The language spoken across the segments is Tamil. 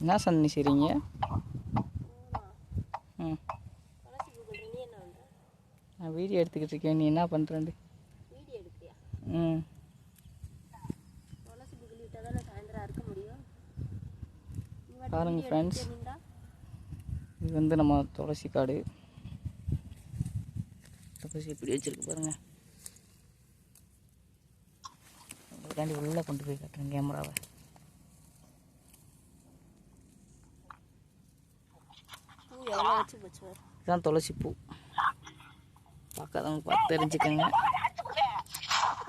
என்ன சன்னி செய்கிறீங்க? ம், நான் வீடியோ எடுத்துக்கிட்டு இருக்கேன். நீ என்ன பண்ணுறேன்? ம், பாருங்கள் ஃப்ரெண்ட்ஸ், இது வந்து நம்ம துளசி காடு. துளசி இப்படி வச்சுருக்கு பாருங்கள். உங்களுக்காண்டி உள்ளே கொண்டு போய் காட்டுறேன் கேமராவை. இதுதான் துளசி பூ. பார்க்காதவங்க பார்த்து தெரிஞ்சுக்கோங்க.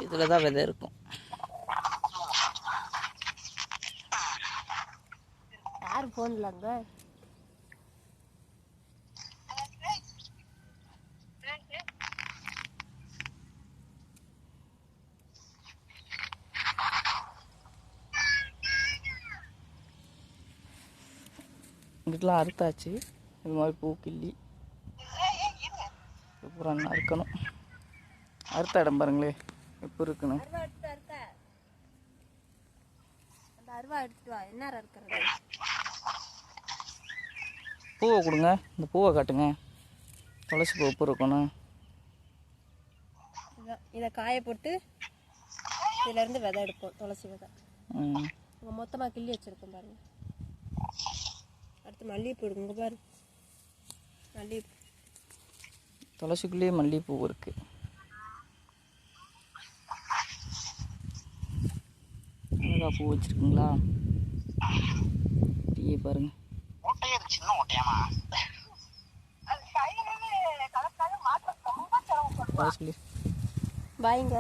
இதில் தான் விதை இருக்கும். யார் ஃபோனில் அங்கே? இங்கிட்டலாம் அறுத்தாச்சு. இது மாதிரி பூ கிள்ளி பூரா அறுக்கணும். அறுத்த இடம் பாருங்களே எப்போ இருக்கணும். பூவை கொடுங்க, இந்த பூவை காட்டுங்க. துளசி பூ எப்போ இருக்கணும். இதை காய போட்டு இதிலேருந்து விதை எடுப்போம். துளசி விதை இங்கே மொத்தமாக கிள்ளி வச்சுருக்கோம் பாருங்க. அடுத்து மல்லிகைப்பூ எடுக்குங்க பாரு. மல்லிகைப்பூ துளசிக்குள்ளேயே மல்லிகைப்பூ இருக்குது. அழகா பூ வச்சுருக்குங்களா? டீயை பாருங்கள். பாய்ங்க.